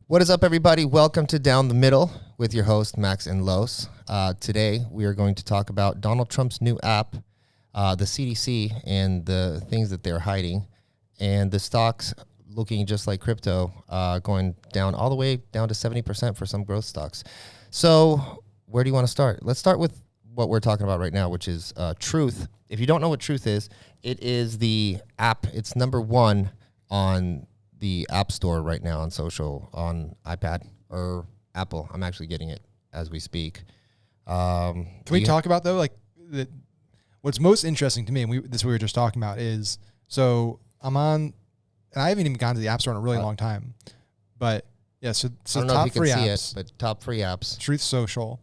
What is up, everybody? Welcome to Down the Middle with your host, Max and Los. Today, we are going to talk about Donald Trump's new app, the CDC, and the things that they're hiding, and the stocks looking just like crypto, going down all the way down to 70% for some growth stocks. So where do you want to start? Let's start with what we're talking about right now, which is Truth. If you don't know what Truth is, it is the app. It's number one on the App Store right now on social, on iPad or Apple. I'm actually getting it as we speak. Can we talk about, though, like what's most interesting to me, and we were just talking about, is so I'm on, and I haven't even gone to the App Store in a really long time, but yeah, so I don't know top if you free can see apps, it, but top free apps. Truth Social,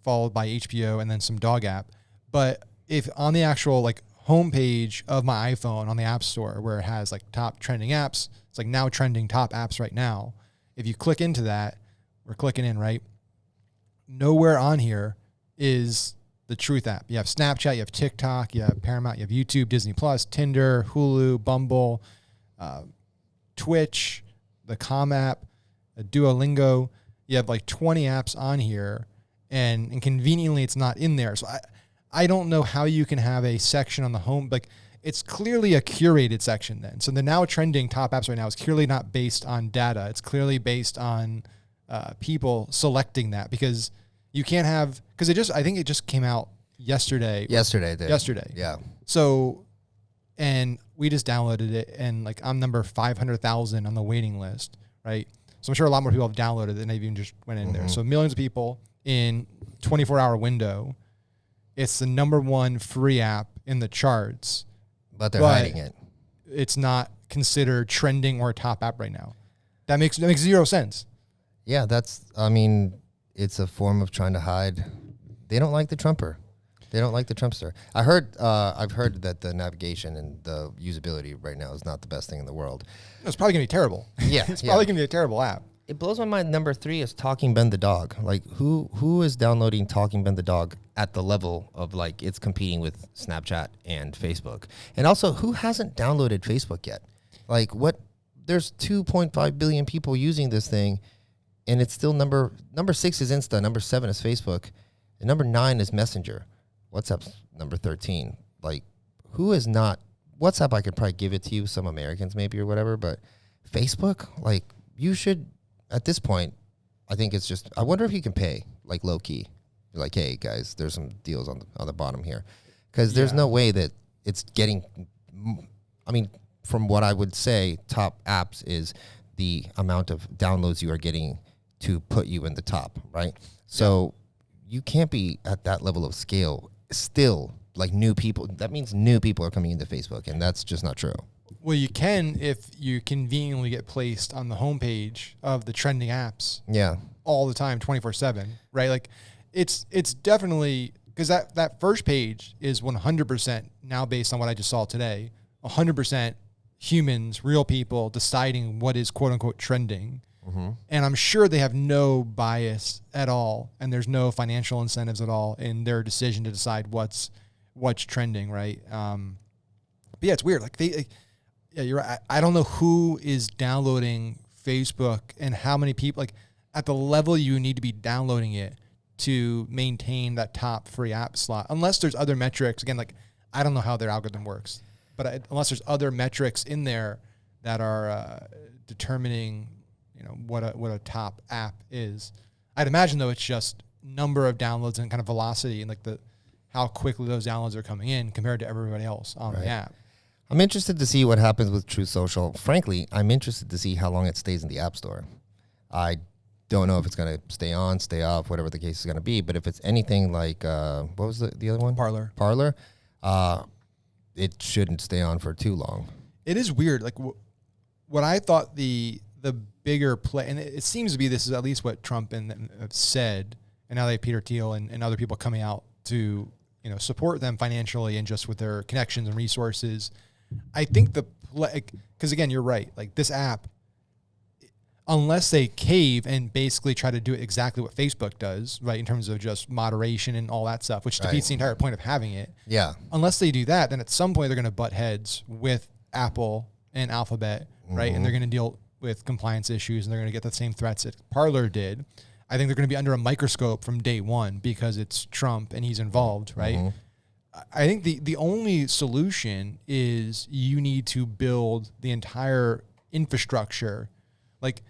followed by HBO, and then some dog app. But if on the actual like homepage of my iPhone on the App Store, where it has like top trending apps, it's like now trending top apps right now. If you click into that, we're clicking in, right? Nowhere on here is the Truth app. You have Snapchat, you have TikTok, you have Paramount, you have YouTube, Disney Plus, Tinder, Hulu, Bumble, Twitch, the Calm app, Duolingo. You have like 20 apps on here, and conveniently it's not in there. So I don't know how you can have a section on the home, like it's clearly a curated section then. So the now trending top apps right now is clearly not based on data. It's clearly based on people selecting that, because you can't have, because I think it just came out yesterday. Yesterday. Yeah. So, and we just downloaded it, and like I'm number 500,000 on the waiting list, right? So I'm sure a lot more people have downloaded it than they've even just went in there. So millions of people in 24-hour window. It's the number one free app in the charts. But they're hiding it. It's not considered trending or a top app right now. That makes zero sense. Yeah, it's a form of trying to hide. They don't like the Trumper. They don't like the Trumpster. I've heard that the navigation and the usability right now is not the best thing in the world. It's probably going to be terrible. Yeah. It's probably going to be a terrible app. It blows my mind. Number 3 is Talking Ben the Dog. Like, who is downloading Talking Ben the Dog at the level of, like, it's competing with Snapchat and Facebook? And also, who hasn't downloaded Facebook yet? Like, what? There's 2.5 billion people using this thing, and it's still number 6 is Insta, number 7 is Facebook, and number 9 is Messenger. WhatsApp's number 13. Like, who is not? WhatsApp, I could probably give it to you, some Americans maybe or whatever, but Facebook, like, you should. At this point, I think it's just, I wonder if you can pay, like, low-key. You're like, hey, guys, there's some deals on the bottom here. Because there's no way that it's getting, from what I would say, top apps is the amount of downloads you are getting to put you in the top, right? So you can't be at that level of scale still, like, new people. That means new people are coming into Facebook, and that's just not true. Well, you can if you conveniently get placed on the homepage of the trending apps. Yeah. All the time, 24/7, right? Like, it's definitely, because that first page is 100% now based on what I just saw today, 100% humans, real people deciding what is quote unquote trending. And I'm sure they have no bias at all, and there's no financial incentives at all in their decision to decide what's trending, right? But yeah, it's weird. Like yeah, you're right. I don't know who is downloading Facebook and how many people, like, at the level you need to be downloading it to maintain that top free app slot. Unless there's other metrics. Again, like, I don't know how their algorithm works, but unless there's other metrics in there that are determining, what a top app is. I'd imagine, though, it's just number of downloads and kind of velocity and, like, how quickly those downloads are coming in compared to everybody else on the app. I'm interested to see what happens with Truth Social. Frankly, I'm interested to see how long it stays in the App Store. I don't know if it's going to stay on, stay off, whatever the case is going to be. But if it's anything like, what was the other one? Parler. It shouldn't stay on for too long. It is weird. Like, what I thought the bigger play, and it seems to be, this is at least what Trump and them have said, and now they have Peter Thiel and other people coming out to support them financially and just with their connections and resources. I think because again, you're right. Like, this app, unless they cave and basically try to do exactly what Facebook does, right, in terms of just moderation and all that stuff, which defeats the entire point of having it. Yeah. Unless they do that, then at some point they're going to butt heads with Apple and Alphabet, right? And they're going to deal with compliance issues, and they're going to get the same threats that Parler did. I think they're going to be under a microscope from day one because it's Trump and he's involved, right? Mm-hmm. I think the only solution is you need to build the entire infrastructure. Like,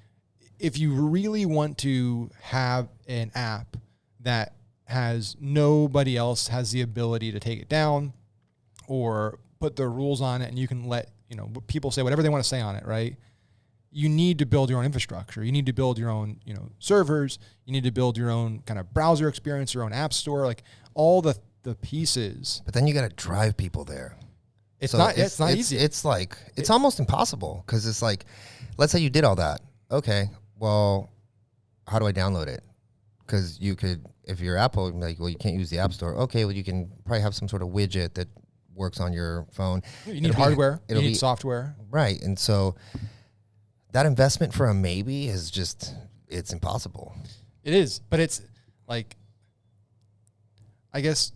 if you really want to have an app that has nobody else has the ability to take it down or put their rules on it, and you can let, people say whatever they want to say on it, right? You need to build your own infrastructure. You need to build your own, servers. You need to build your own kind of browser experience, your own app store, like all the pieces. But then you got to drive people there. It's not easy. It's like, it's almost impossible, because it's like, let's say you did all that. Okay, well, how do I download it? Because you could, if you're Apple, like, well, you can't use the App Store. Okay, well, you can probably have some sort of widget that works on your phone. You need hardware. You need software. Right. And so that investment for a maybe is just, it's impossible. It is. But it's like, I guess,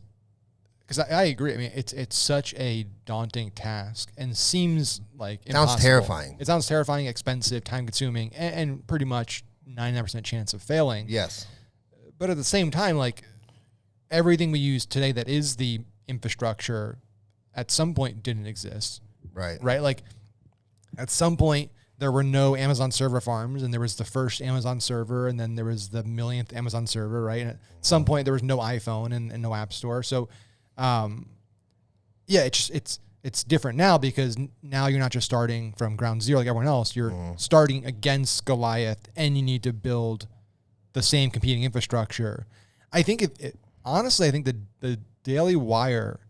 because I agree. I mean, it's such a daunting task and seems like impossible. Sounds terrifying. It sounds terrifying, expensive, time consuming, and pretty much 99% chance of failing. Yes. But at the same time, like, everything we use today that is the infrastructure at some point didn't exist. Right. Right? Like, at some point, there were no Amazon server farms, and there was the first Amazon server, and then there was the millionth Amazon server, right? And at some point, there was no iPhone and no App Store. So, yeah, it's different now, because now you're not just starting from ground zero like everyone else. You're starting against Goliath, and you need to build the same competing infrastructure. I think honestly, I think the Daily Wire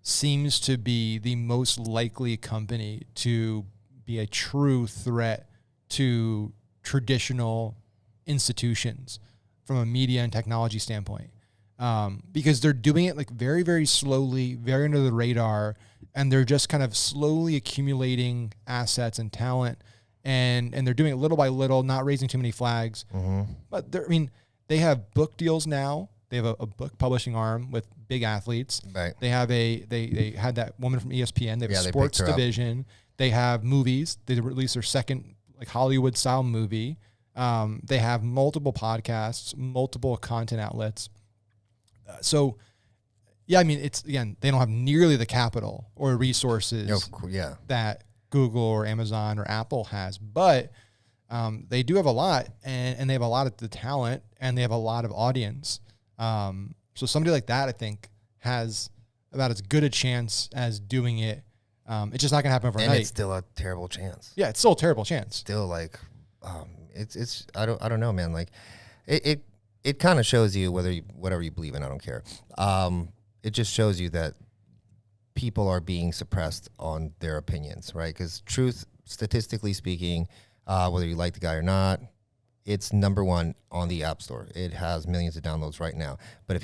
seems to be the most likely company to be a true threat to traditional institutions from a media and technology standpoint. Because they're doing it like very, very slowly, very under the radar, and they're just kind of slowly accumulating assets and talent, and they're doing it little by little, not raising too many flags. Mm-hmm. But they have book deals now. They have a book publishing arm with big athletes. Right. They have they had that woman from ESPN. They have a sports division. They have movies. They released their second like Hollywood style movie. They have multiple podcasts, multiple content outlets. So, yeah, I mean, it's, again, they don't have nearly the capital or resources that Google or Amazon or Apple has, but they do have a lot, and they have a lot of the talent, and they have a lot of audience. So somebody like that, I think, has about as good a chance as doing it. It's just not going to happen overnight. And it's still a terrible chance. Yeah, it's still a terrible chance. Still, like, it's I don't know, man. Like, it kind of shows you whatever you believe in. I don't care. It just shows you that people are being suppressed on their opinions, right? Because truth, statistically speaking, whether you like the guy or not, it's number one on the App Store. It has millions of downloads right now. But if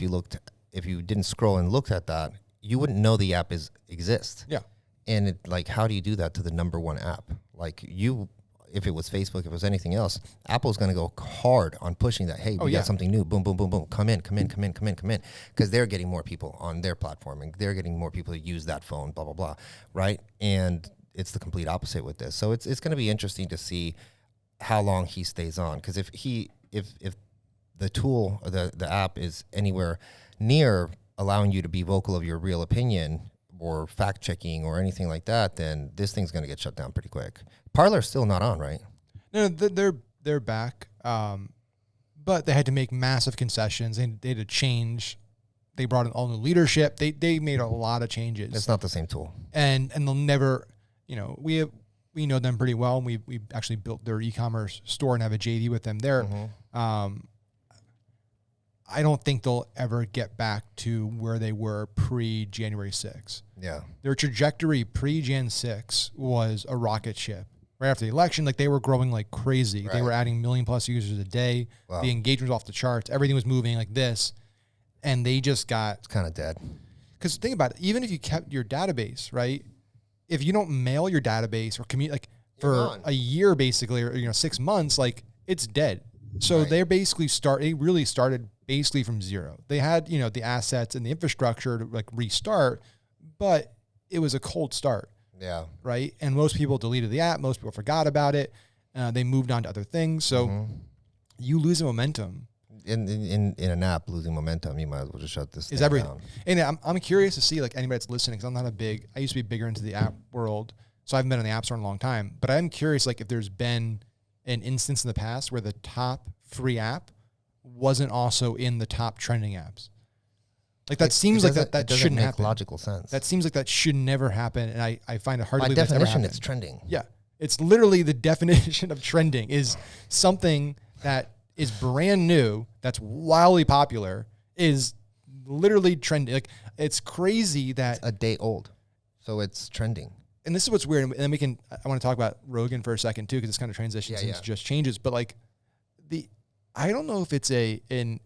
you didn't scroll and looked at that, you wouldn't know the app exists. Yeah. And how do you do that to the number one app? Like, if it was Facebook, if it was anything else, Apple's going to go hard on pushing that. Hey, we got something new. Boom, boom, boom, boom. Come in. Because they're getting more people on their platform, and they're getting more people to use that phone, blah, blah, blah. Right? And it's the complete opposite with this. So it's going to be interesting to see how long he stays on. Because if the tool or the app is anywhere near allowing you to be vocal of your real opinion or fact checking or anything like that, then this thing's going to get shut down pretty quick. Parler's still not on, right? No, they're back, but they had to make massive concessions. They had to change. They brought in all new leadership. They made a lot of changes. It's not the same tool, and they'll never. We know them pretty well, and we actually built their e-commerce store and have a JV with them there. Mm-hmm. I don't think they'll ever get back to where they were pre-January 6th. Yeah. Their trajectory pre-Jan 6 was a rocket ship. Right after the election, like, they were growing like crazy. Right. They were adding 1 million plus users a day. Wow. The engagement was off the charts. Everything was moving like this. And they just got... It's kind of dead. Because think about it. Even if you kept your database, right? If you don't mail your database or commute, like, for a year basically, or 6 months, like, it's dead. So they basically they really started basically from zero. They had, the assets and the infrastructure to like restart, but it was a cold start. Yeah. Right. And most people deleted the app. Most people forgot about it. They moved on to other things. So you lose momentum. In an app, losing momentum, you might as well just shut this Is thing everything. down. And I'm curious to see, like, anybody that's listening, because I'm not I used to be bigger into the app world, so I haven't been on the app store in a long time. But I'm curious, like, if there's been an instance in the past where the top free app wasn't also in the top trending apps. Like, that seems like that shouldn't happen. Logical sense. That seems like that should never happen, and I find it hard to believe that's ever definition, happened. it's trending. Yeah. It's literally the definition of trending is something that is brand new, that's wildly popular, is literally trending. Like, it's crazy that... It's a day old, so it's trending. And this is what's weird, and then I want to talk about Rogan for a second, too, because it's kind of transitions into just changes. But, like, I don't know if it's an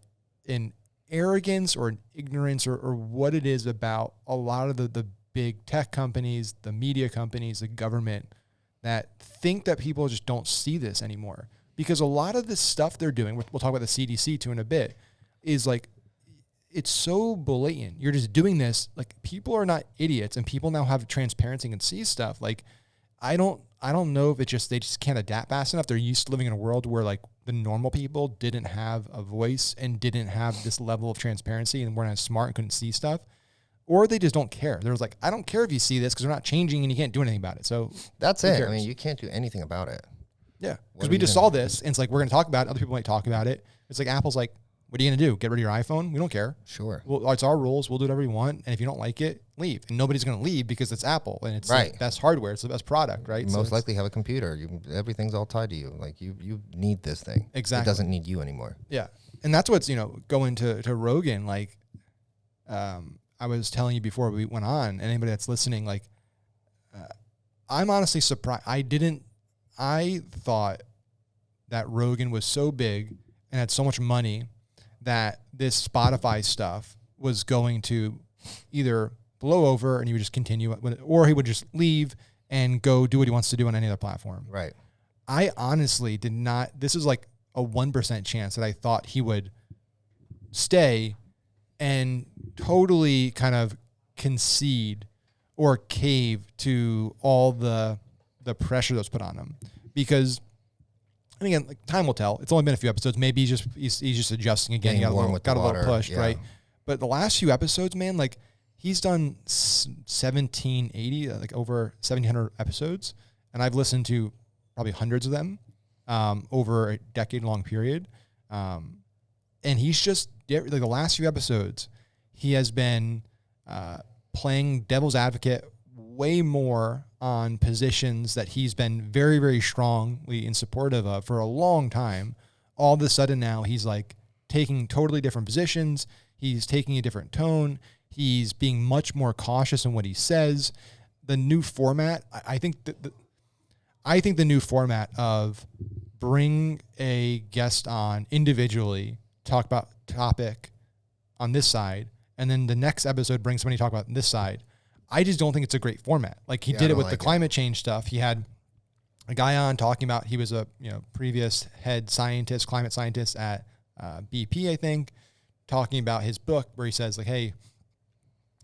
arrogance or an ignorance or what it is about a lot of the big tech companies, the media companies, the government, that think that people just don't see this anymore. Because a lot of this stuff they're doing, we'll talk about the CDC too in a bit, is like, it's so blatant. You're just doing this. Like, people are not idiots, and people now have transparency and see stuff. Like, I don't know if they just can't adapt fast enough. They're used to living in a world where, like, the normal people didn't have a voice and didn't have this level of transparency and weren't as smart and couldn't see stuff. Or they just don't care. There's like, I don't care if you see this because we're not changing and you can't do anything about it. So that's it. I mean, you can't do anything about it. Yeah. Because we just saw this, and it's like, we're going to talk about it. Other people might talk about it. It's like, Apple's like, what are you going to do? Get rid of your iPhone? We don't care. Sure. Well, it's our rules. We'll do whatever we want. And if you don't like it, leave. And nobody's going to leave because it's Apple and it's the best hardware. It's the best product, right? You most likely have a computer. Everything's all tied to you. Like, you need this thing. Exactly. It doesn't need you anymore. Yeah. And that's what's, going to Rogan. Like, I was telling you before we went on, and anybody that's listening, like, I'm honestly surprised. I thought that Rogan was so big and had so much money that this Spotify stuff was going to either blow over and he would just continue, or he would just leave and go do what he wants to do on any other platform. Right. I honestly did not. This is like a 1% chance that I thought he would stay and totally kind of concede or cave to all the pressure that's put on him. Because, and again, like, time will tell. It's only been a few episodes. Maybe he's just adjusting again. He got a little pushed, right? But the last few episodes, man, like, he's done 1780, like over 1,700 episodes, and I've listened to probably hundreds of them over a decade-long period. And he's just, like, the last few episodes, he has been playing devil's advocate way more on positions that he's been very, very strongly in supportive of for a long time. All of a sudden now he's like taking totally different positions. He's taking a different tone. He's being much more cautious in what he says. The new format, I think the new format of bring a guest on individually, talk about topic on this side, and then the next episode bring somebody to talk about this side. I just don't think it's a great format. Like, he did it with the climate change stuff. He had a guy on talking about, he was a previous head scientist, climate scientist at BP, I think, talking about his book where he says, like, hey,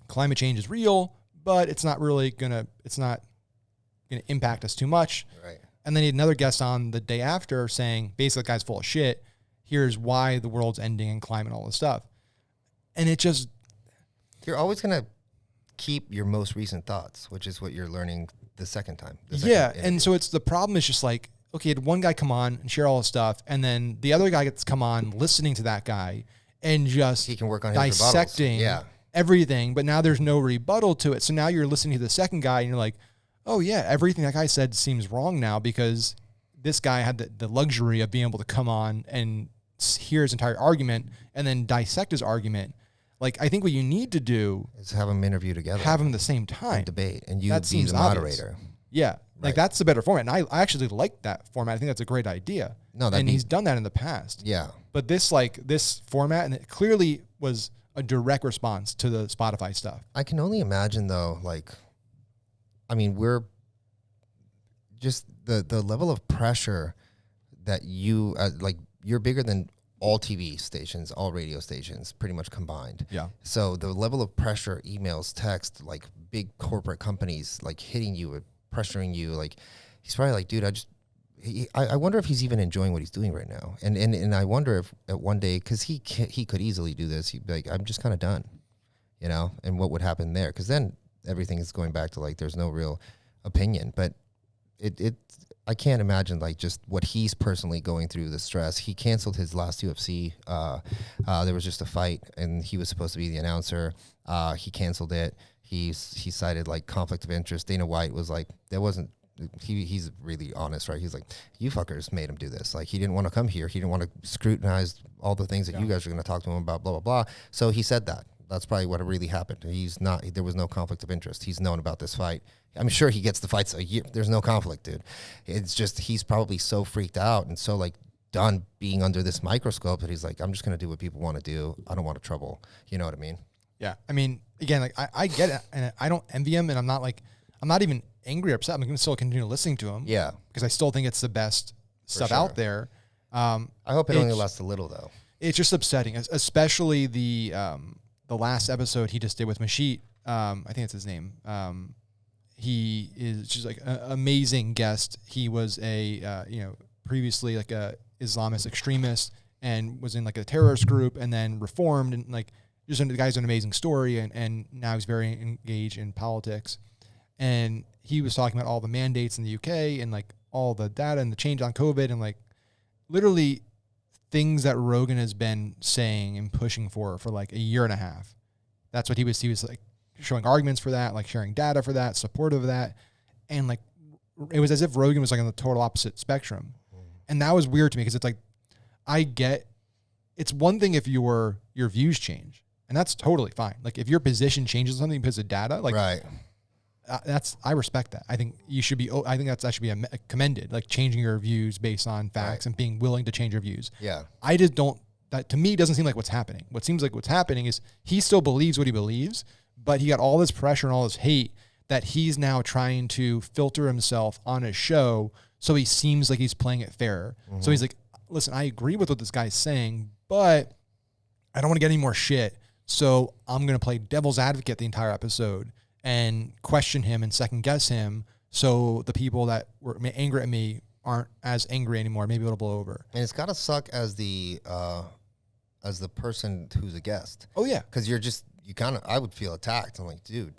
climate change is real, but it's not gonna impact us too much. Right. And then he had another guest on the day after saying, basically, the guy's full of shit. Here's why the world's ending and climate and all this stuff. And it just... You're always going to keep your most recent thoughts, which is what you're learning the second time. And so the problem is just like, okay, had one guy come on and share all his stuff, and then the other guy gets come on listening to that guy and just he can work on dissecting everything, but now there's no rebuttal to it. So now you're listening to the second guy and you're like, oh yeah, everything that guy said seems wrong now because this guy had the luxury of being able to come on and hear his entire argument and then dissect his argument. Like, I think what you need to do is have them interview together, have them the same time, and debate, and you be the moderator. Obvious. Yeah, like that's the better format, and I actually like that format. I think that's a great idea. And he's done that in the past. Yeah, but this format, and it clearly was a direct response to the Spotify stuff. I can only imagine though, like, I mean, we're just the level of pressure that you you're bigger than all TV stations, all radio stations, pretty much combined. Yeah. So the level of pressure, emails, text, like big corporate companies, like hitting you, pressuring you, like he's probably like, dude, I wonder if he's even enjoying what he's doing right now. And I wonder if at one day, because he could easily do this, he'd be like, I'm just kind of done, you know, and what would happen there? Because then everything is going back to like, there's no real opinion. But I can't imagine like just what he's personally going through, the stress. He canceled his last UFC. There was just a fight, and he was supposed to be the announcer. He canceled it. He cited like conflict of interest. Dana White was like, there wasn't. He's really honest, right? He's like, you fuckers made him do this. Like, he didn't want to come here. He didn't want to scrutinize all the things that you guys are going to talk to him about, blah, blah, blah. So he said that. That's probably what really happened. There was no conflict of interest. He's known about this fight. I'm sure he gets the fights a year. There's no conflict, dude. It's just, he's probably so freaked out and so like done being under this microscope that he's like, I'm just going to do what people want to do. I don't want to trouble. You know what I mean? Yeah. I mean, again, like I get it, and I don't envy him, and I'm not even angry or upset. I'm going to still continue listening to him. Yeah. Because I still think it's the best stuff out there. I hope it only lasts a little though. It's just upsetting, especially the last episode he just did with Masheet. I think that's his name. He is just like an amazing guest. He was previously like a Islamist extremist and was in like a terrorist group and then reformed, and like just the guy's an amazing story, and now he's very engaged in politics. And he was talking about all the mandates in the UK and like all the data and the change on COVID and like literally things that Rogan has been saying and pushing for like a year and a half. That's what he was like showing arguments for that, like sharing data for that, supportive of that. And like, it was as if Rogan was like on the total opposite spectrum. And that was weird to me because it's like, it's one thing if your views change, and that's totally fine. Like if your position changes on something because of data, like right. I respect that. I think that should be commended, like changing your views based on facts and being willing to change your views. Yeah. I just don't, that to me doesn't seem like what's happening. What seems like what's happening is he still believes what he believes, but he got all this pressure and all this hate that he's now trying to filter himself on a show so he seems like he's playing it fair. Mm-hmm. So he's like, listen, I agree with what this guy's saying, but I don't want to get any more shit. So I'm going to play devil's advocate the entire episode and question him and second guess him, so the people that were angry at me aren't as angry anymore. Maybe it'll blow over. And it's gotta suck as the person who's a guest. Oh yeah, because I would feel attacked. I'm like, dude,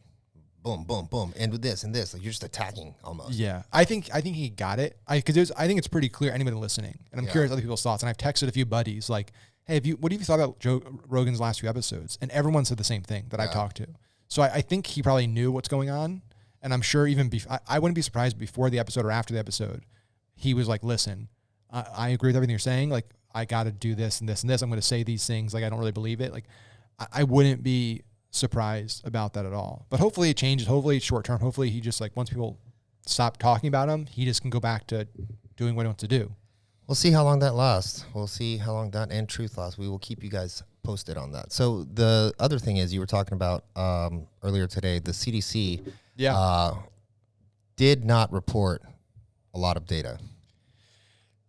boom, boom, boom, and with this and this, like you're just attacking almost. Yeah, I think he got it. I think it's pretty clear. Anybody listening, and I'm curious other people's thoughts. And I've texted a few buddies like, hey, what have you thought about Joe Rogan's last few episodes? And everyone said the same thing that I've talked to. So I think he probably knew what's going on. And I'm sure even I wouldn't be surprised before the episode or after the episode, he was like, listen, I agree with everything you're saying. Like, I got to do this and this and this. I'm going to say these things. Like, I don't really believe it. Like, I wouldn't be surprised about that at all. But hopefully it changes. Hopefully it's short term. Hopefully he just like, once people stop talking about him, he just can go back to doing what he wants to do. We'll see how long that lasts. We'll see how long that and truth lasts. We will keep you guys posted on that. So the other thing is, you were talking about earlier today, the CDC did not report a lot of data.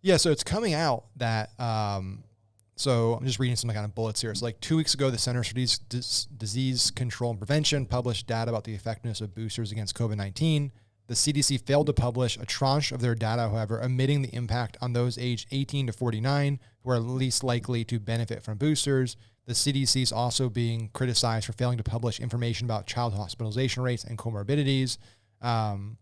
Yeah, so it's coming out that, so I'm just reading some kind of bullets here. So like 2 weeks ago, the Centers for Disease Control and Prevention published data about the effectiveness of boosters against COVID-19. The CDC failed to publish a tranche of their data, however, omitting the impact on those aged 18 to 49 who are least likely to benefit from boosters. The CDC is also being criticized for failing to publish information about child hospitalization rates and comorbidities. And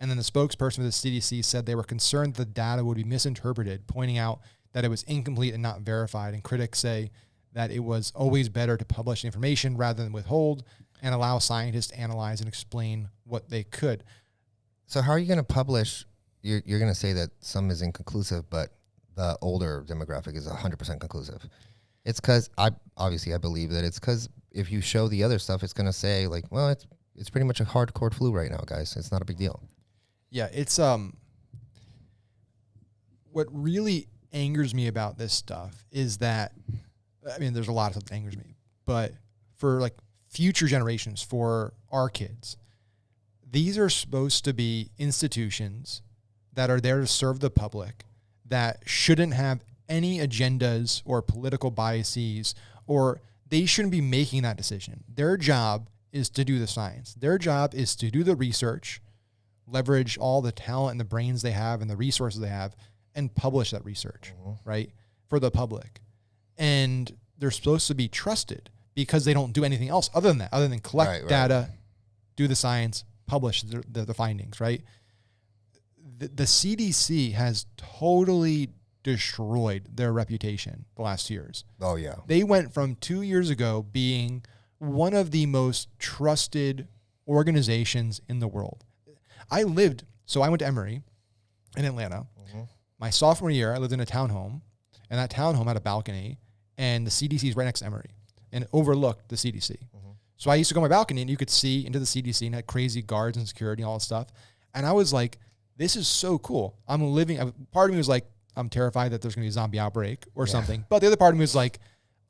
then the spokesperson for the CDC said they were concerned the data would be misinterpreted, pointing out that it was incomplete and not verified. And critics say that it was always better to publish information rather than withhold and allow scientists to analyze and explain what they could. So how are you going to publish? You're going to say that some is inconclusive, but the older demographic is 100% conclusive. It's because I believe that it's because if you show the other stuff, it's going to say like, well, it's pretty much a hardcore flu right now, guys. It's not a big deal. Yeah, it's what really angers me about this stuff is that, I mean, there's a lot of stuff that angers me, but for like future generations, for our kids, these are supposed to be institutions that are there to serve the public, that shouldn't have any agendas or political biases, or they shouldn't be making that decision. Their job is to do the science. Their job is to do the research, leverage all the talent and the brains they have and the resources they have and publish that research, right, for the public. And they're supposed to be trusted because they don't do anything else other than that, other than collect data, do the science, publish the findings, right? The CDC has totally destroyed their reputation the last years. Oh, yeah. They went from 2 years ago being one of the most trusted organizations in the world. I went to Emory in Atlanta. My sophomore year, I lived in a townhome, and that townhome had a balcony, and the CDC is right next to Emory, and it overlooked the CDC. So I used to go on my balcony, and you could see into the CDC, and had crazy guards and security and all that stuff. And I was like, this is so cool. Part of me was like, I'm terrified that there's going to be a zombie outbreak or something. But the other part of me was like,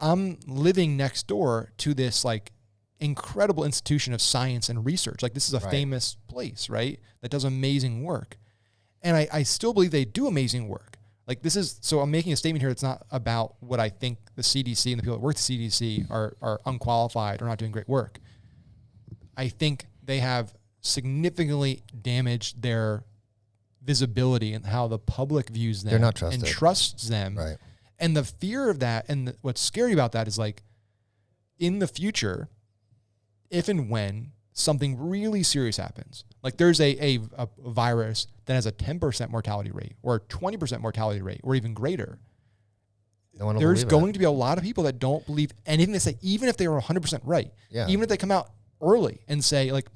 I'm living next door to this like incredible institution of science and research. Like this is a famous place, right? That does amazing work. And I still believe they do amazing work. Like so I'm making a statement here. It's not about what I think the CDC and the people that work at the CDC are unqualified or not doing great work. I think they have significantly damaged their visibility and how the public views them. They're not trusted. And trusts them. Right. And the fear of that, and what's scary about that is like, in the future, if and when something really serious happens, like there's a virus that has a 10% mortality rate or a 20% mortality rate or even greater, there's going to be a lot of people that don't believe anything they say, even if they are 100% right. Yeah. Even if they come out early and say, like,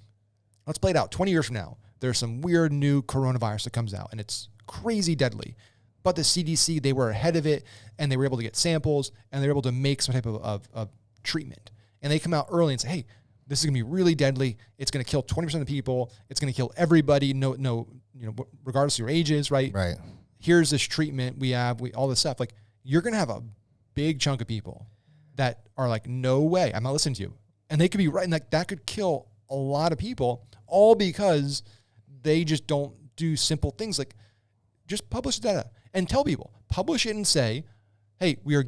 let's play it out 20 years from now, there's some weird new coronavirus that comes out and it's crazy deadly. But the CDC, they were ahead of it and they were able to get samples and they were able to make some type of treatment. And they come out early and say, hey, this is going to be really deadly. It's going to kill 20% of the people. It's going to kill everybody. No, regardless of your ages, right? Right. Here's this treatment all this stuff. Like, you're going to have a big chunk of people that are like, no way, I'm not listening to you. And they could be right. And like, that could kill a lot of people, all because they just don't do simple things like just publish the data and tell people, publish it and say, hey, we are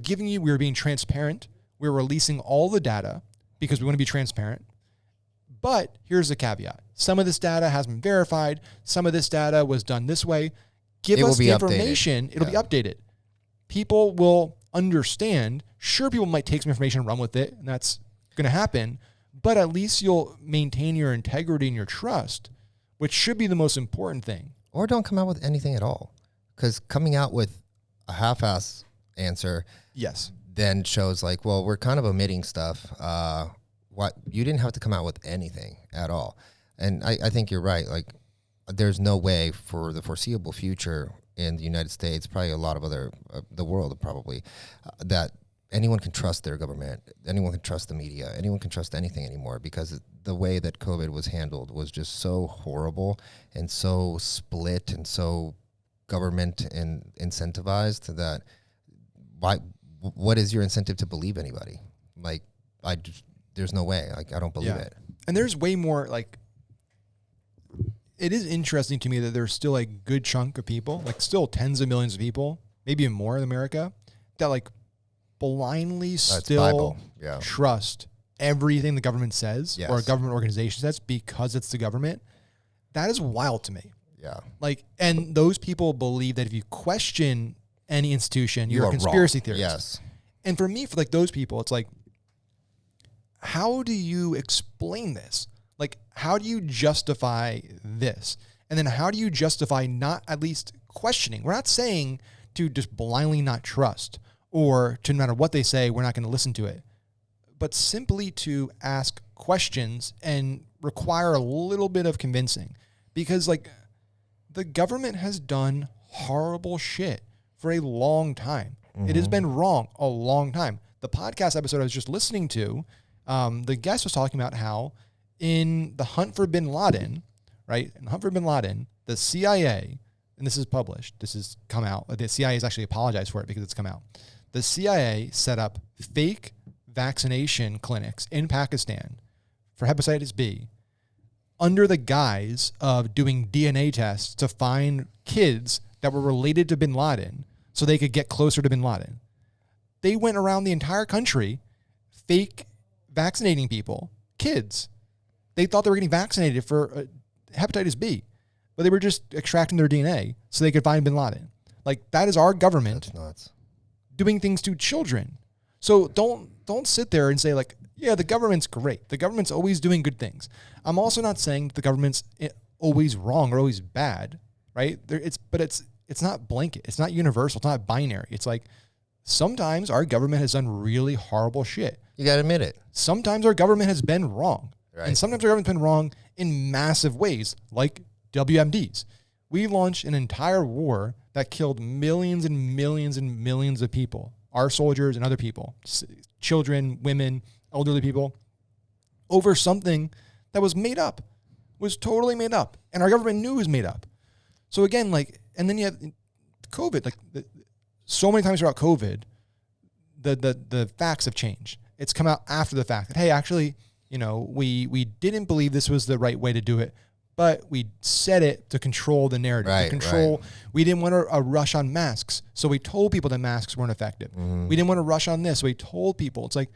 being transparent. We're releasing all the data because we want to be transparent. But here's the caveat. Some of this data has been verified. Some of this data was done this way. Give us the information. It'll be updated. People will understand. Sure, people might take some information and run with it, and that's going to happen. But at least you'll maintain your integrity and your trust, which should be the most important thing. Or don't come out with anything at all. Because coming out with a half-ass answer then shows like, well, we're kind of omitting stuff. What you didn't have to come out with anything at all. And I think you're right. Like, there's no way for the foreseeable future in the United States, probably a lot of other, the world probably, that anyone can trust their government. Anyone can trust the media. Anyone can trust anything anymore, because the way that COVID was handled was just so horrible and so split and so government and incentivized that what is your incentive to believe anybody? Like, there's no way. Like, I don't believe it. And there's way more, like, it is interesting to me that there's still a good chunk of people, like still tens of millions of people, maybe even more in America, that like blindly still trust everything the government says or a government organization says because it's the government. That is wild to me. Yeah. Like, and those people believe that if you question any institution, you're a conspiracy theorist. Yes. And for me, for like those people, it's like, how do you explain this? Like, how do you justify this? And then how do you justify not at least questioning? We're not saying to just blindly not trust or to no matter what they say, we're not going to listen to it, but simply to ask questions and require a little bit of convincing, because like the government has done horrible shit for a long time. Mm-hmm. It has been wrong a long time. The podcast episode I was just listening to, the guest was talking about how in the hunt for bin Laden, right? In the hunt for bin Laden, the CIA, and this is published, this has come out. The CIA has actually apologized for it because it's come out. The CIA set up fake vaccination clinics in Pakistan for hepatitis B under the guise of doing DNA tests to find kids that were related to bin Laden so they could get closer to bin Laden. They went around the entire country fake vaccinating people, kids. They thought they were getting vaccinated for hepatitis B. but they were just extracting their DNA so they could find bin Laden. Like, that is our government doing things to children. So don't sit there and say, like, yeah, the government's great. The government's always doing good things. I'm also not saying that the government's always wrong or always bad, right? It's not blanket. It's not universal. It's not binary. It's like, sometimes our government has done really horrible shit. You got to admit it. Sometimes our government has been wrong. Right. And sometimes our government's been wrong in massive ways, like WMDs. We launched an entire war that killed millions and millions and millions of people, our soldiers and other people, children, women, elderly people, over something that was made up, was totally made up. And our government knew it was made up. So again, like, and then you have COVID, like so many times throughout COVID, the facts have changed. It's come out after the fact that, hey, actually, you know, we didn't believe this was the right way to do it, but we said it to control the narrative, right, to control. Right. We didn't want a rush on masks, so we told people that masks weren't effective. We didn't want to rush on this, so we told people. It's like,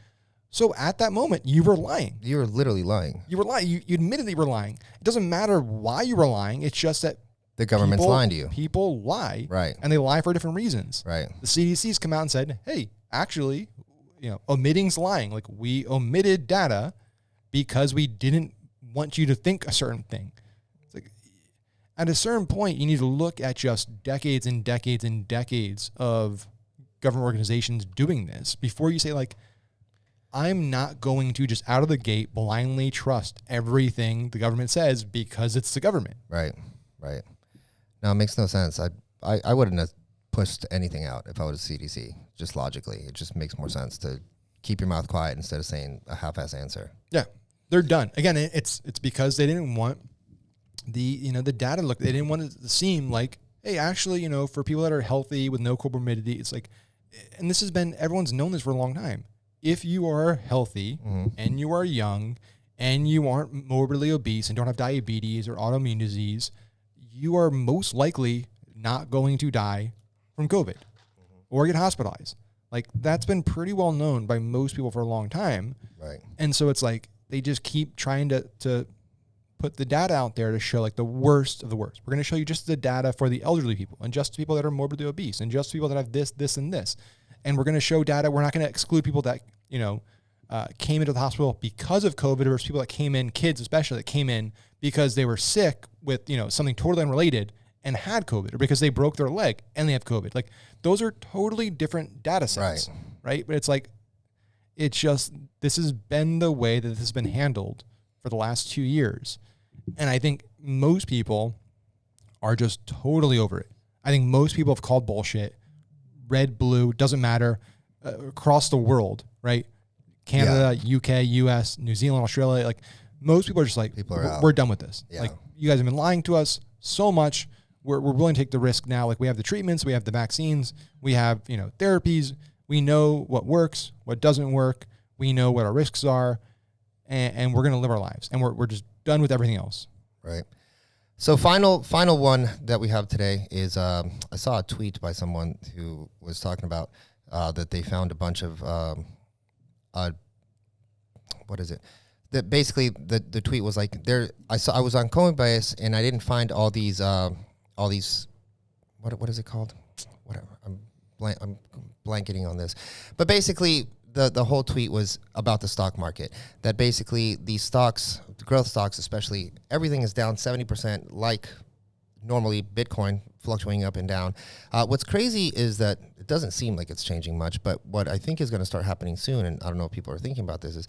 so at that moment, you were lying. You were literally lying. You were lying. You admitted that you were lying. It doesn't matter why you were lying. It's just that the government's lying to you. People lie, right? And they lie for different reasons, right? The CDC's come out and said, hey, actually, you know, omitting's lying. Like, we omitted data because we didn't want you to think a certain thing. It's like, at a certain point, you need to look at just decades and decades and decades of government organizations doing this before you say, like, I'm not going to just out of the gate blindly trust everything the government says because it's the government. Right, right. No, it makes no sense. I wouldn't have pushed anything out if I was a CDC, just logically. It just makes more sense to keep your mouth quiet instead of saying a half-ass answer. Yeah, they're done. Again, it's because they didn't want the data look. They didn't want it to seem like, hey, actually, you know, for people that are healthy with no comorbidity, it's like, and this has been, everyone's known this for a long time. If you are healthy and you are young and you aren't morbidly obese and don't have diabetes or autoimmune disease, you are most likely not going to die from COVID or get hospitalized. Like, that's been pretty well known by most people for a long time. Right. And so it's like, they just keep trying to put the data out there to show, like, the worst of the worst. We're going to show you just the data for the elderly people and just people that are morbidly obese and just people that have this, and this. And we're going to show data. We're not going to exclude people that, you know, came into the hospital because of COVID versus people that came in, kids especially, that came in because they were sick with, you know, something totally unrelated and had COVID, or because they broke their leg and they have COVID. Like, those are totally different data sets, right? But it's like, it's just, this has been the way that this has been handled for the last 2 years. And I think most people are just totally over it. I think most people have called bullshit. Red, blue, doesn't matter, across the world, right? Canada, UK, US, New Zealand, Australia. Like, most people are just like, we're done with this. Yeah. Like, you guys have been lying to us so much. We're willing to take the risk now. Like, we have the treatments, we have the vaccines, we have, you know, therapies. We know what works, what doesn't work. We know what our risks are, and we're going to live our lives. And we're just done with everything else. Right. So final one that we have today is I saw a tweet by someone who was talking about that they found a bunch of what is it? That basically the tweet was like, I was on Coinbase and I didn't find all these what is it called? Whatever. I'm blanketing on this. But basically the whole tweet was about the stock market, that basically these stocks, the growth stocks especially, everything is down 70%, like normally Bitcoin fluctuating up and down. What's crazy is that it doesn't seem like it's changing much, but what I think is going to start happening soon, and I don't know if people are thinking about this, is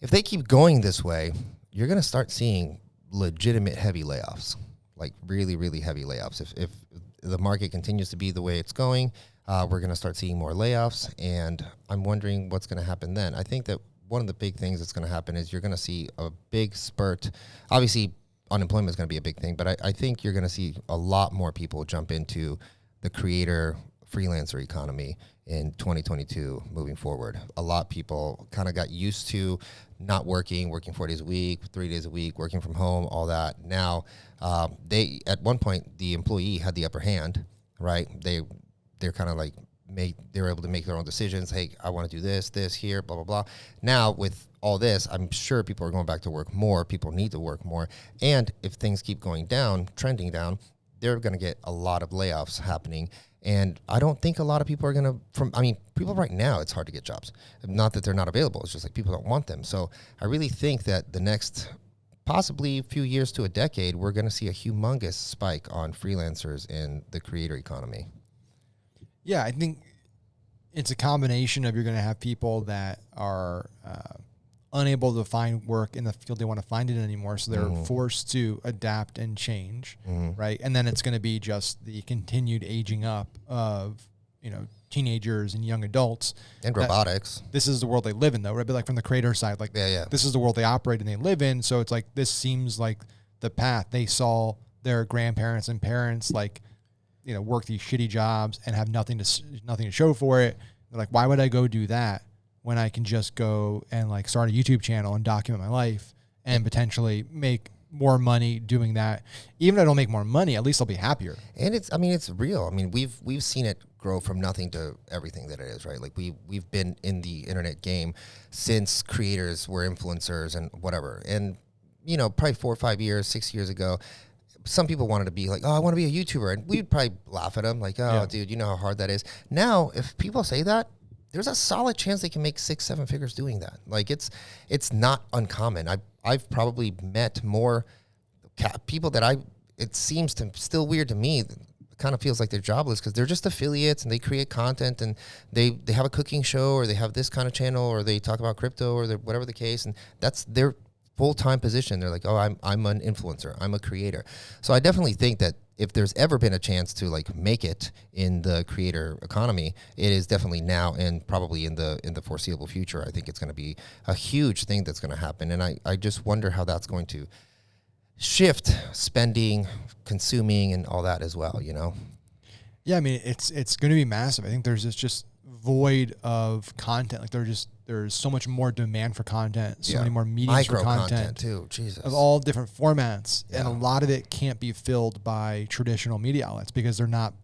if they keep going this way, you're going to start seeing legitimate heavy layoffs, like really, really heavy layoffs. If the market continues to be the way it's going, we're going to start seeing more layoffs, and I'm wondering what's going to happen then. I think that one of the big things that's going to happen is you're going to see a big spurt. Obviously, unemployment is going to be a big thing, but I think you're going to see a lot more people jump into the creator freelancer economy in 2022 moving forward. A lot of people kind of got used to not working 4 days a week, 3 days a week, working from home, all that. Now, they at one point, the employee had the upper hand, right? They're kind of like they were able to make their own decisions. Hey, I want to do this here, blah, blah, blah. Now with all this, I'm sure people are going back to work more. People need to work more. And if things keep going down, trending down, they're going to get a lot of layoffs happening. And I don't think a lot of people are going to, people right now, it's hard to get jobs. Not that they're not available. It's just like people don't want them. So I really think that the next possibly a few years to a decade, we're going to see a humongous spike on freelancers in the creator economy. Yeah, I think it's a combination of you're going to have people that are unable to find work in the field they want to find it anymore, so they're forced to adapt and change, right? And then it's going to be just the continued aging up of, teenagers and young adults. And robotics. This is the world they live in, though, right? But like from the creator side, like this is the world they operate and they live in, so it's like this seems like the path. They saw their grandparents and parents work these shitty jobs and have nothing to show for it. They're like, why would I go do that when I can just go and start a YouTube channel and document my life and potentially make more money doing that? Even if I don't make more money, at least I'll be happier. And it's real. We've seen it grow from nothing to everything that it is, right? Like we've been in the internet game since creators were influencers and whatever. And, probably 4 or 5 years, 6 years ago, some people wanted to be like, oh, I want to be a YouTuber. And we'd probably laugh at them like, oh, dude, you know how hard that is. Now, if people say that, there's a solid chance they can make 6-7 figures doing that. Like it's not uncommon. I've probably met more people that it seems to still weird to me. It kind of feels like they're jobless because they're just affiliates and they create content and they have a cooking show or they have this kind of channel or they talk about crypto or whatever the case. And that's their full-time position. They're like, oh, I'm an influencer. I'm a creator. So I definitely think that if there's ever been a chance to make it in the creator economy, it is definitely now and probably in the foreseeable future. I think it's going to be a huge thing that's going to happen. And I just wonder how that's going to shift spending, consuming, and all that as well, Yeah, it's going to be massive. I think there's this just void of content. Like there's so much more demand for content, so many more mediums for content too. Jesus, of all different formats, and a lot of it can't be filled by traditional media outlets because they're not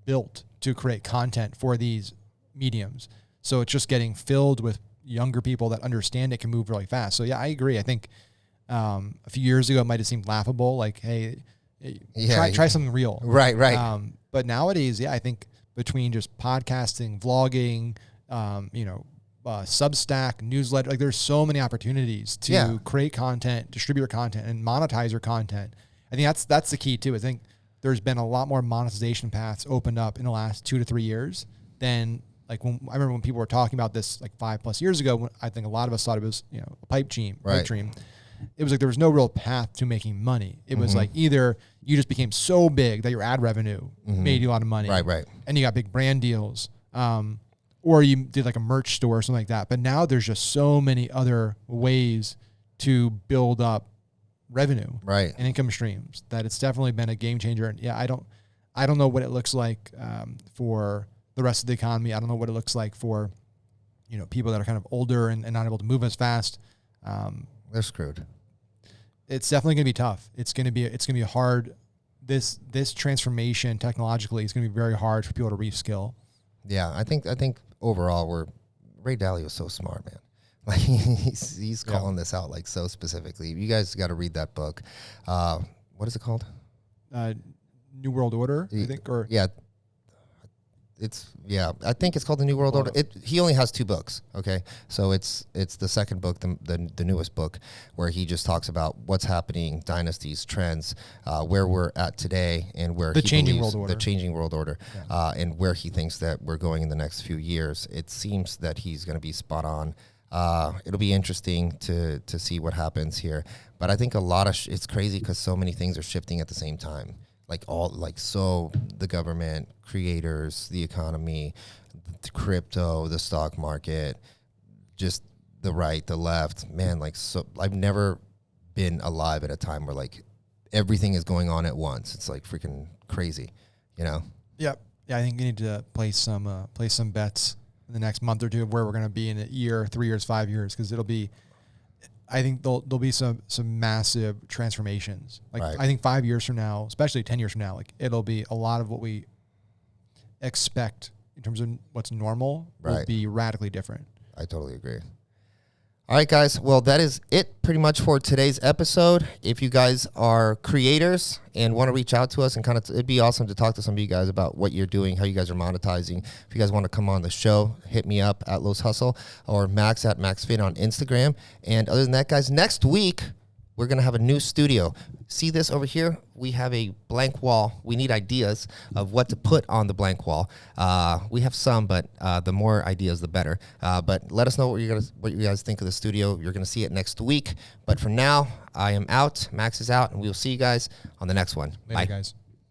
built to create content for these mediums. So it's just getting filled with younger people that understand it can move really fast. So yeah, I agree. I think a few years ago it might have seemed laughable, like, hey, try something real, right. But nowadays, I think between just podcasting, vlogging, Substack, newsletter, there's so many opportunities to create content, distribute your content, and monetize your content. I think that's the key too. I think there's been a lot more monetization paths opened up in the last 2 to 3 years than I remember when people were talking about this 5+ years ago. When I think a lot of us thought it was a pipe dream. It was there was no real path to making money. It was either you just became so big that your ad revenue made you a lot of money, right, and you got big brand deals, or you did a merch store or something like that. But now there's just so many other ways to build up revenue, right, and income streams that it's definitely been a game changer. And I don't know what it looks like for the rest of the economy. I don't know what it looks like for people that are kind of older and not able to move as fast. They're screwed. It's definitely going to be tough. It's going to be hard. This transformation technologically is going to be very hard for people to reskill. Yeah, I think overall Ray Dalio is so smart, man. He's calling this out so specifically. You guys got to read that book. What is it called? New World Order, I think, or I think it's called The New World Order. He only has 2 books, okay? So it's the second book, the newest book, where he just talks about what's happening, dynasties, trends, where we're at today, and where the changing world order, and where he thinks that we're going in the next few years. It seems that he's going to be spot on. It'll be interesting to see what happens here. But I think a lot of it's crazy because so many things are shifting at the same time. So the government, creators, the economy, the crypto, the stock market, just the right, the left, man, so I've never been alive at a time where everything is going on at once. It's freaking crazy, Yep. Yeah, I think you need to place some bets in the next month or two of where we're going to be in a year, 3 years, 5 years, because I think there'll be some massive transformations. I think 5 years from now, especially 10 years from now, it'll be a lot of what we expect in terms of what's normal will be radically different. I totally agree. All right, guys. Well, that is it pretty much for today's episode. If you guys are creators and want to reach out to us and kind of, it'd be awesome to talk to some of you guys about what you're doing, how you guys are monetizing. If you guys want to come on the show, hit me up at Los Hustle or Max at MaxFit on Instagram. And other than that, guys, next week, we're going to have a new studio. See this over here? We have a blank wall. We need ideas of what to put on the blank wall. We have some, but the more ideas, the better. But let us know what you guys think of the studio. You're going to see it next week. But for now, I am out. Max is out, and we will see you guys on the next one. Later, Bye. guys.